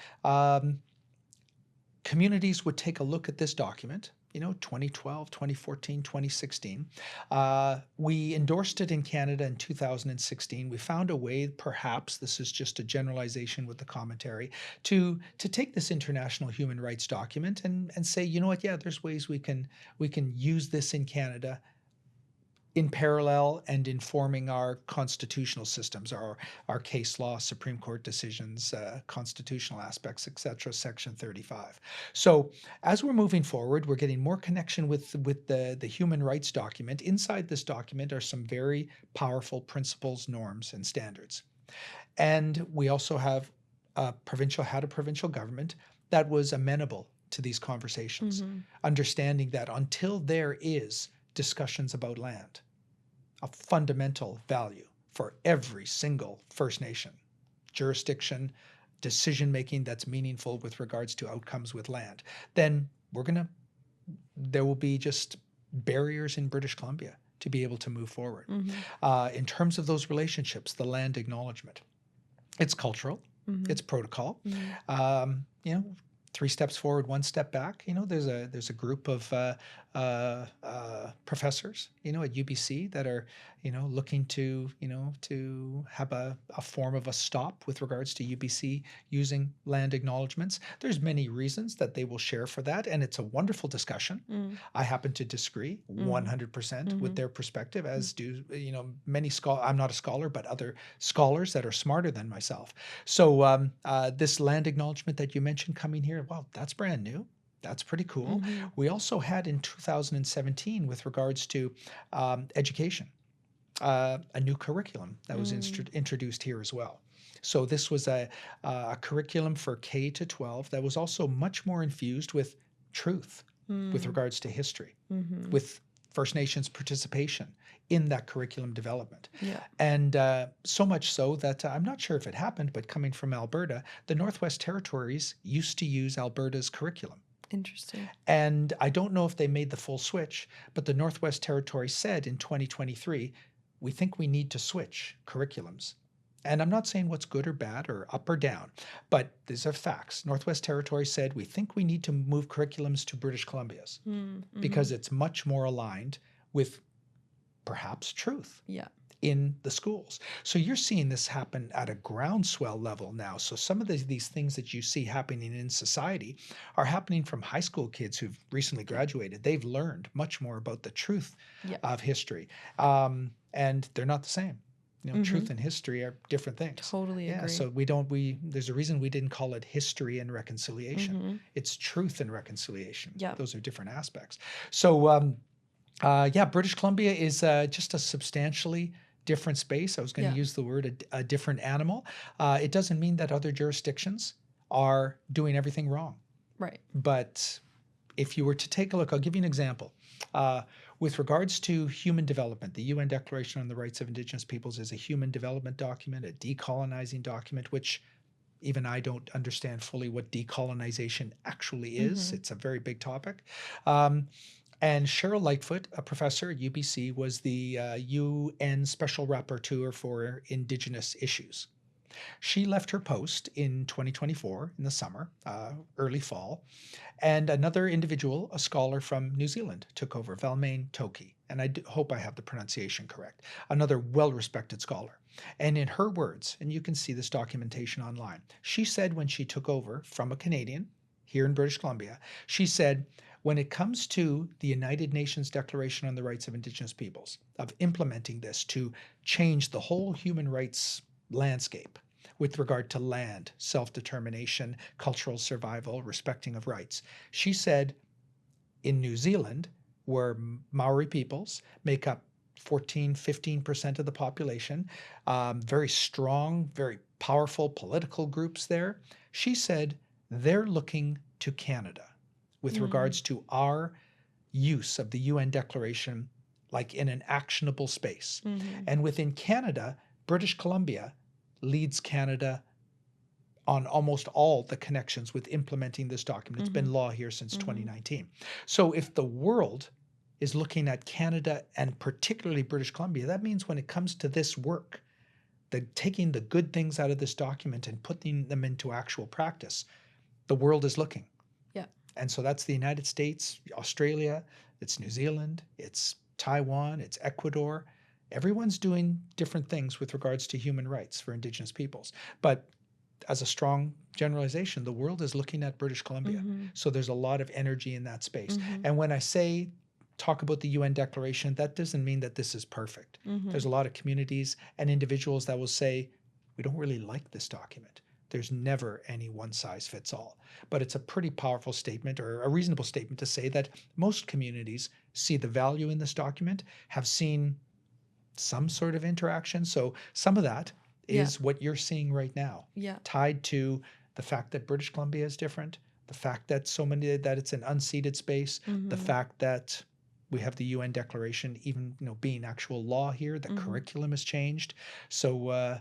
communities would take a look at this document. 2012, 2014, 2016. We endorsed it in Canada in 2016. We found a way, perhaps this is just a generalization with the commentary, to take this international human rights document and say, there's ways we can use this in Canada in parallel and informing our constitutional systems, our case law, Supreme Court decisions, constitutional aspects, etc., Section 35. So as we're moving forward, we're getting more connection with the human rights document. Inside this document are some very powerful principles, norms, and standards. And we also have a provincial government that was amenable to these conversations, understanding that until there is discussions about land, a fundamental value for every single First Nation jurisdiction, decision-making that's meaningful with regards to outcomes with land, then there will be just barriers in British Columbia to be able to move forward. In terms of those relationships, the land acknowledgement, it's cultural, it's protocol. 3 steps forward, 1 step back. There's a group of professors, at UBC that are, looking to have a form of a stop with regards to UBC using land acknowledgements. There's many reasons that they will share for that, and it's a wonderful discussion. I happen to disagree 100% with their perspective, as do many scholars. I'm not a scholar, but other scholars that are smarter than myself. So this land acknowledgement that you mentioned coming here, wow, that's brand new. That's pretty cool. We also had in 2017 with regards to education, a new curriculum that was introduced here as well. So this was a curriculum for K to 12 that was also much more infused with truth with regards to history, with First Nations participation in that curriculum development. And so much so that I'm not sure if it happened, but coming from Alberta, the Northwest Territories used to use Alberta's curriculum. Interesting. And I don't know if they made the full switch, but the Northwest Territories said in 2023, we think we need to switch curriculums. And I'm not saying what's good or bad or up or down, but these are facts. Northwest Territories said, we think we need to move curriculums to British Columbia's because it's much more aligned with perhaps truth in the schools. So you're seeing this happen at a groundswell level now. So some of these things that you see happening in society are happening from high school kids who've recently graduated. They've learned much more about the truth of history. And they're not the same. Truth and history are different things. Totally agree. So there's a reason we didn't call it history and reconciliation. It's truth and reconciliation. Those are different aspects. So British Columbia is just a substantially different space. I was going to use the word a different animal. It doesn't mean that other jurisdictions are doing everything wrong. Right. But if you were to take a look, I'll give you an example. With regards to human development, the UN Declaration on the Rights of Indigenous Peoples is a human development document, a decolonizing document, which even I don't understand fully what decolonization actually is. It's a very big topic. And Cheryl Lightfoot, a professor at UBC, was the UN Special Rapporteur for Indigenous Issues. She left her post in 2024 in the summer, early fall, and another individual, a scholar from New Zealand, took over, Valmain Toki, and I hope I have the pronunciation correct, another well-respected scholar. And in her words, and you can see this documentation online, she said when she took over from a Canadian here in British Columbia, she said, when it comes to the United Nations Declaration on the Rights of Indigenous Peoples, of implementing this to change the whole human rights landscape with regard to land, self-determination, cultural survival, respecting of rights. She said in New Zealand, where Maori peoples make up 15% of the population, very strong, very powerful political groups there, she said they're looking to Canada with regards to our use of the UN Declaration like in an actionable space. And within Canada, British Columbia leads Canada on almost all the connections with implementing this document. It's been law here since 2019. So if the world is looking at Canada and particularly British Columbia, that means when it comes to this work, taking the good things out of this document and putting them into actual practice, the world is looking. Yeah. And so that's the United States, Australia, it's New Zealand, it's Taiwan, it's Ecuador. Everyone's doing different things with regards to human rights for Indigenous peoples. But as a strong generalization, the world is looking at British Columbia. So there's a lot of energy in that space. And when I say talk about the UN Declaration, that doesn't mean that this is perfect. There's a lot of communities and individuals that will say, we don't really like this document. There's never any one size fits all. But it's a pretty powerful statement, or a reasonable statement, to say that most communities see the value in this document, have seen some sort of interaction. So some of that is what you're seeing right now, tied to the fact that British Columbia is different, the fact that that it's an unceded space, the fact that we have the UN Declaration even being actual law here. The curriculum has changed. So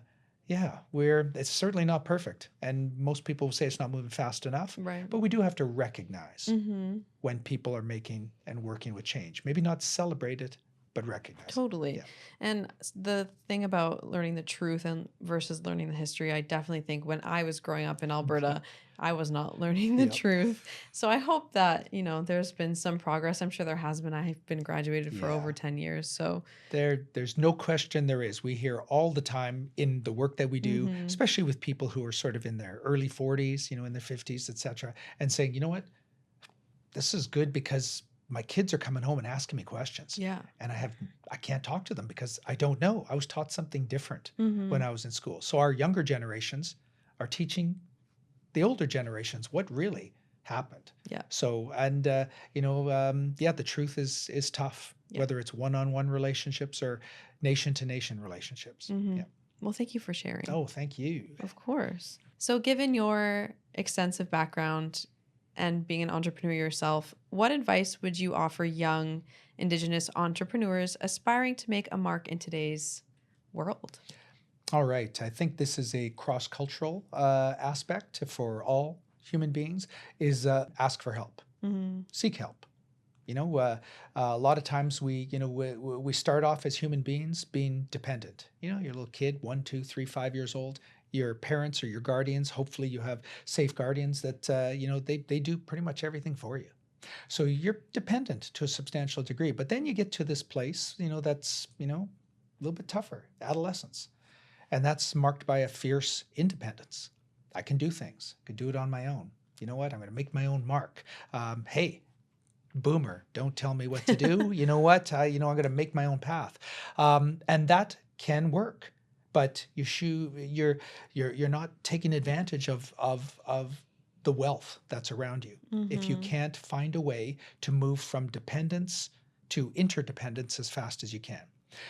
it's certainly not perfect. And most people will say it's not moving fast enough. Right. But we do have to recognize when people are making and working with change. Maybe not celebrate it, but recognize it. Totally. Yeah. And the thing about learning the truth and versus learning the history, I definitely think when I was growing up in Alberta, I was not learning the truth. So I hope that, there's been some progress. I'm sure there has been. I've been graduated for over 10 years. So there's no question there is. We hear all the time in the work that we do, especially with people who are sort of in their early 40s, in their 50s, etc., and saying, you know what, this is good because my kids are coming home and asking me questions. Yeah. And I can't talk to them because I don't know. I was taught something different when I was in school. So our younger generations are teaching the older generations what really happened. Yeah. So, and the truth is tough, whether it's one-on-one relationships or nation-to-nation relationships. Yeah. Well, thank you for sharing. Oh, thank you. Of course. So given your extensive background and being an entrepreneur yourself, what advice would you offer young Indigenous entrepreneurs aspiring to make a mark in today's world? All right. I think this is a cross-cultural aspect for all human beings, is ask for help, seek help. A lot of times we start off as human beings being dependent. You're a little kid, 1, 2, 3, 5 years old. Your parents or your guardians, hopefully you have safe guardians that, they do pretty much everything for you. So you're dependent to a substantial degree. But then you get to this place, that's, a little bit tougher, adolescence. And that's marked by a fierce independence. I can do things. I can do it on my own. You know what? I'm going to make my own mark. Hey, boomer, don't tell me what to do. You know what? I'm going to make my own path. And that can work. But you're not taking advantage of the wealth that's around you. If you can't find a way to move from dependence to interdependence as fast as you can.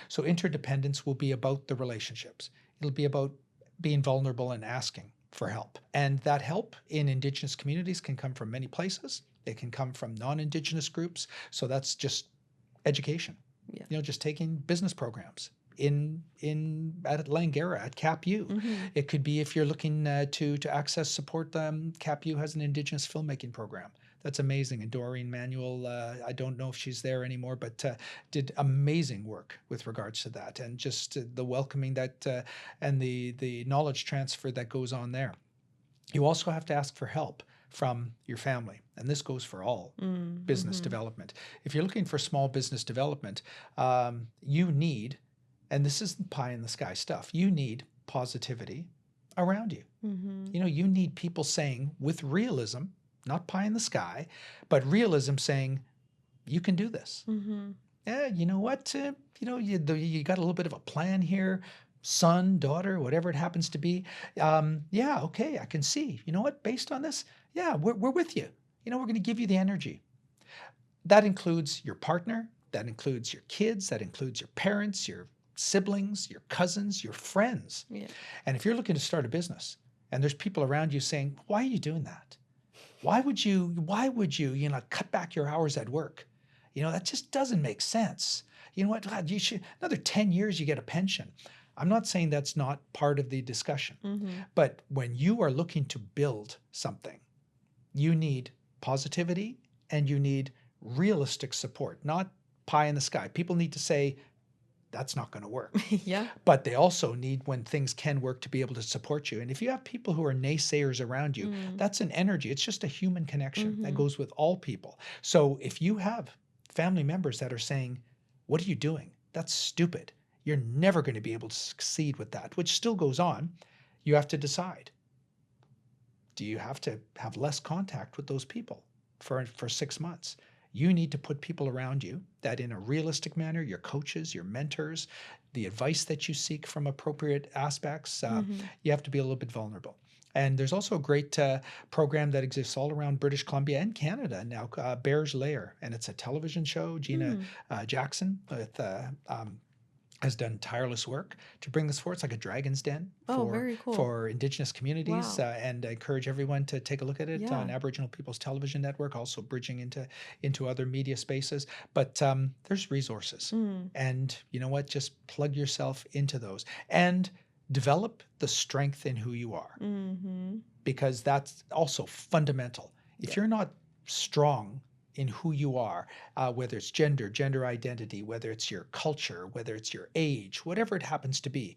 So interdependence will be about the relationships. It'll be about being vulnerable and asking for help. And that help in Indigenous communities can come from many places. It can come from non-Indigenous groups. So that's just education. Yeah. Just taking business programs at Langara, at CapU. It could be if you're looking to access support. CapU has an Indigenous filmmaking program. That's amazing. And Doreen Manuel, I don't know if she's there anymore, but did amazing work with regards to that, and just the welcoming that and the knowledge transfer that goes on there. You also have to ask for help from your family. And this goes for all business development. If you're looking for small business development, you need, and this isn't pie in the sky stuff, you need positivity around you. You need people saying with realism, not pie in the sky, but realism saying, you can do this. Yeah, you know what? You got a little bit of a plan here, son, daughter, whatever it happens to be. Yeah, okay, I can see. You know what? Based on this, yeah, we're with you. We're going to give you the energy. That includes your partner. That includes your kids. That includes your parents, your siblings, your cousins, your friends. Yeah. And if you're looking to start a business and there's people around you saying, why are you doing that? Why would you, cut back your hours at work? That just doesn't make sense. You know what, lad, you should, another 10 years, you get a pension. I'm not saying that's not part of the discussion, but when you are looking to build something, you need positivity and you need realistic support, not pie in the sky. People need to say, that's not going to work. Yeah. But they also need, when things can work, to be able to support you. And if you have people who are naysayers around you, that's an energy. It's just a human connection that goes with all people. So if you have family members that are saying, what are you doing? That's stupid. You're never going to be able to succeed with that, which still goes on. You have to decide. Do you have to have less contact with those people for 6 months? You need to put people around you that, in a realistic manner, your coaches, your mentors, the advice that you seek from appropriate aspects, you have to be a little bit vulnerable. And there's also a great program that exists all around British Columbia and Canada now, Bear's Lair, and it's a television show. Gina Jackson with has done tireless work to bring this forward. It's like a dragon's den very cool. for Indigenous communities. Wow. And I encourage everyone to take a look at it Yeah. on Aboriginal People's Television Network, also bridging into other media spaces. But there's resources. And you know what? Just plug yourself into those and develop the strength in who you are, because that's also fundamental. If you're not strong in who you are, whether it's gender identity, whether it's your culture, whether it's your age, whatever it happens to be,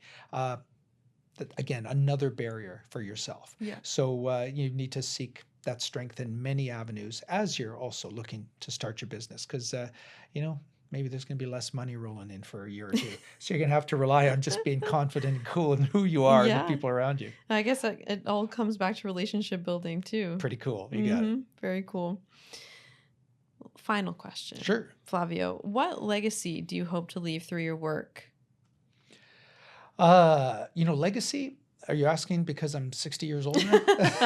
again, another barrier for yourself. Yeah. So you need to seek that strength in many avenues as you're also looking to start your business, because, maybe there's going to be less money rolling in for a year or two. So you're going to have to rely on just being confident and cool in who you are and the people around you. I guess it all comes back to relationship building too. Pretty cool. You got it. Very cool. Final question. Sure. Flavio, what legacy do you hope to leave through your work? Legacy? Are you asking because I'm 60 years old now?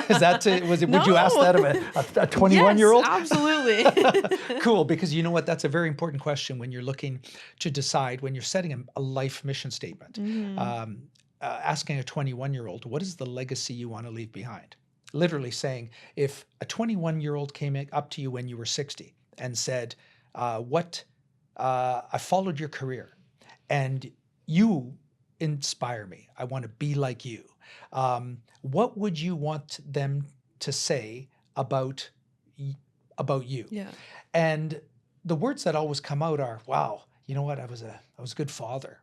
Is that would you ask that of a 21-year-old? Yes, absolutely. Cool, because you know what? That's a very important question when you're looking to decide, when you're setting a life mission statement. Asking a 21-year-old, what is the legacy you want to leave behind? Literally saying, if a 21-year-old came up to you when you were 60 and said, I followed your career and you inspire me, I want to be like you, what would you want them to say about you? Yeah. And the words that always come out are, wow, you know what, I was a good father.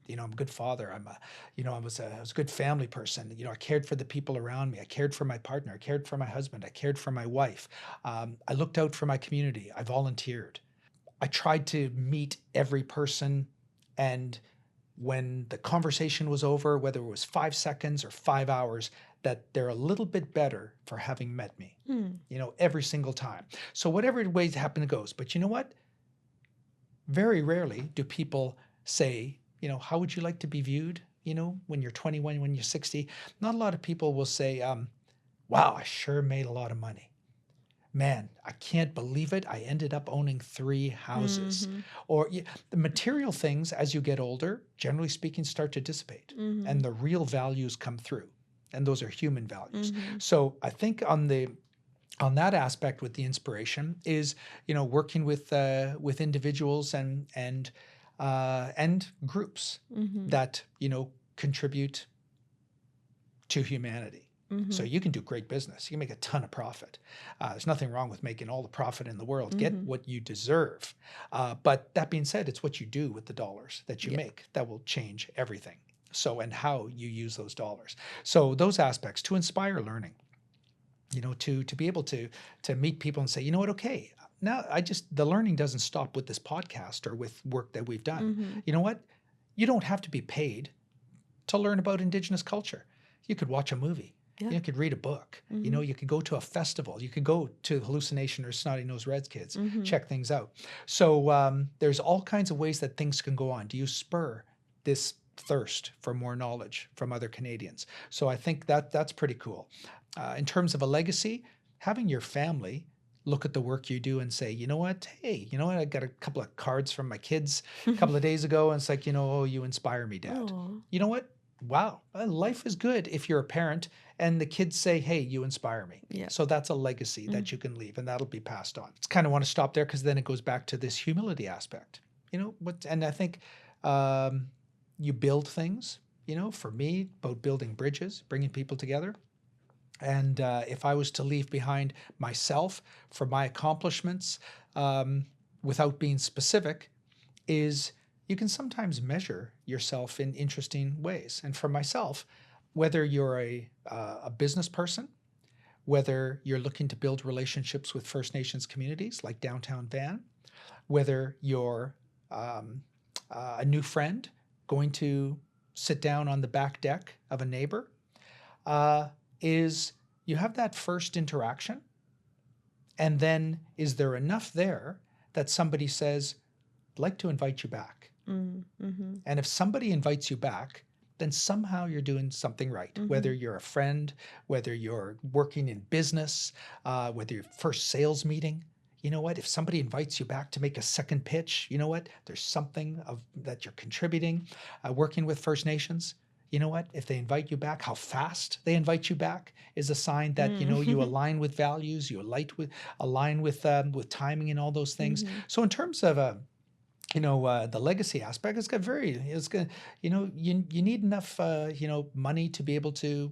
I'm a good father. I was a good family person. I cared for the people around me. I cared for my partner. I cared for my husband. I cared for my wife. I looked out for my community. I volunteered. I tried to meet every person, and when the conversation was over, whether it was 5 seconds or 5 hours, that they're a little bit better for having met me, every single time. So whatever way it happened goes. But you know what? Very rarely do people say, how would you like to be viewed, when you're 21, when you're 60? Not a lot of people will say, wow, I sure made a lot of money. Man, I can't believe it. I ended up owning 3 houses. Or the material things, as you get older, generally speaking, start to dissipate, and the real values come through. And those are human values. So I think on that aspect with the inspiration is, working with individuals and groups that, contribute to humanity. So you can do great business. You can make a ton of profit. There's nothing wrong with making all the profit in the world. Get what you deserve. But that being said, it's what you do with the dollars that you make that will change everything. So, and how you use those dollars. So those aspects to inspire learning, to be able to meet people and say, you know what, okay, now the learning doesn't stop with this podcast or with work that we've done. You know what? You don't have to be paid to learn about Indigenous culture. You could watch a movie. Yeah. You could read a book. You could go to a festival. You could go to Hallucination or Snotty Nose Reds Kids, check things out. So there's all kinds of ways that things can go on. Do you spur this thirst for more knowledge from other Canadians? So I think that's pretty cool. In terms of a legacy, having your family look at the work you do and say, you know what, hey, I got a couple of cards from my kids a couple of days ago, and it's like, oh, you inspire me, Dad. Aww. You know what? Wow, life is good if you're a parent and the kids say, hey, you inspire me. Yeah. So that's a legacy that you can leave, and that'll be passed on. It's kind of want to stop there, because then it goes back to this humility aspect. And I think you build things for me, about building bridges, bringing people together. And if I was to leave behind myself for my accomplishments, without being specific, is you can sometimes measure yourself in interesting ways. And for myself, whether you're a business person, whether you're looking to build relationships with First Nations communities like Downtown Van, whether you're a new friend going to sit down on the back deck of a neighbor, is you have that first interaction, and then is there enough there that somebody says, I'd like to invite you back? Mm-hmm. And if somebody invites you back, then somehow you're doing something right. Mm-hmm. Whether you're a friend, whether you're working in business, whether your first sales meeting, you know what? If somebody invites you back to make a second pitch, you know what? There's something that you're contributing. Working with First Nations, you know what? If they invite you back, how fast they invite you back is a sign that, you align with values, you align with timing and all those things. Mm-hmm. So in terms of the legacy aspect, you need enough, money to be able to,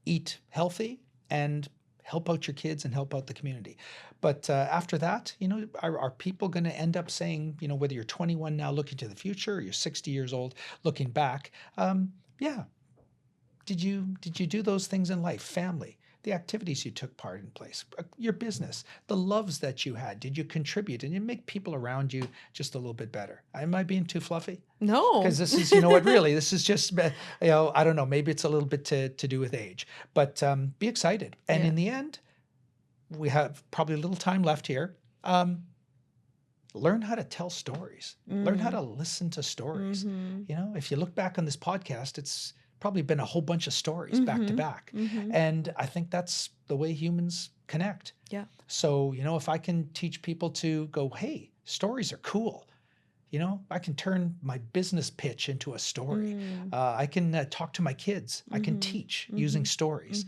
eat healthy and help out your kids and help out the community. But after that, are people going to end up saying, whether you're 21 now looking to the future or you're 60 years old looking back, yeah, did you do those things in life? Family, the activities you took part in place, your business, the loves that you had, did you contribute and you make people around you just a little bit better? Am I being too fluffy? No. Because this is, really, this is just, I don't know, maybe it's a little bit to do with age, but be excited. And in the end, we have probably a little time left here. Learn how to tell stories. Learn how to listen to stories. Mm-hmm. If you look back on this podcast, it's probably been a whole bunch of stories back to back. And I think that's the way humans connect. Yeah. So, if I can teach people to go, hey, stories are cool. I can turn my business pitch into a story. I can talk to my kids. I can teach using stories.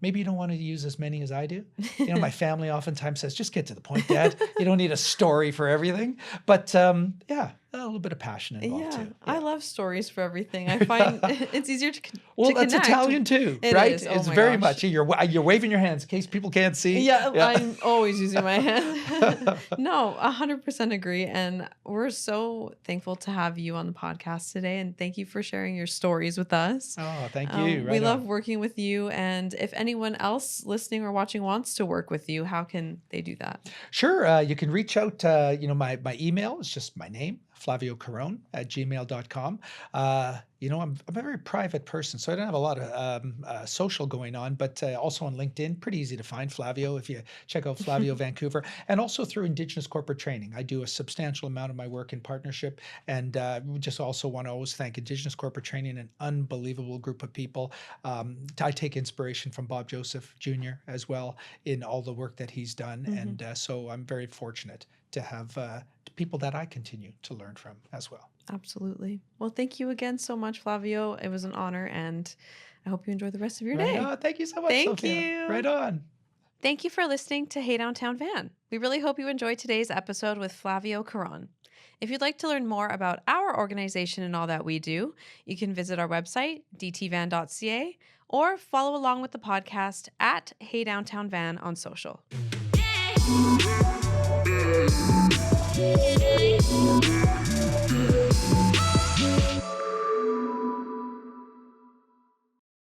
Maybe you don't want to use as many as I do. My family oftentimes says, just get to the point, Dad. You don't need a story for everything. But a little bit of passion involved too. Yeah. I love stories for everything. I find it's easier to connect. That's Italian too, right? Is. It's very much. You're waving your hands in case people can't see. Yeah. I'm always using my hands. No, 100% agree. And we're so thankful to have you on the podcast today. And thank you for sharing your stories with us. Oh, thank you. We love working with you. And if anyone else listening or watching wants to work with you, how can they do that? Sure. You can reach out. My email is just my name, flaviocaron@gmail.com. I'm a very private person, so I don't have a lot of social going on, but also on LinkedIn, pretty easy to find Flavio if you check out Flavio Vancouver, and also through Indigenous corporate training. I do a substantial amount of my work in partnership, and we just also want to always thank Indigenous corporate training, an unbelievable group of people. I take inspiration from Bob Joseph Jr. as well in all the work that he's done, and so I'm very fortunate to have people that I continue to learn from as well. Absolutely. Well, thank you again so much, Flavio. It was an honor, and I hope you enjoy the rest of your day. Thank you so much, Thank Sophia. you. Right on. Thank you for listening to Hey Downtown Van. We really hope you enjoyed today's episode with Flavio Caron. If you'd like to learn more about our organization and all that we do, you can visit our website, dtvan.ca, or follow along with the podcast at Hey Downtown Van on social.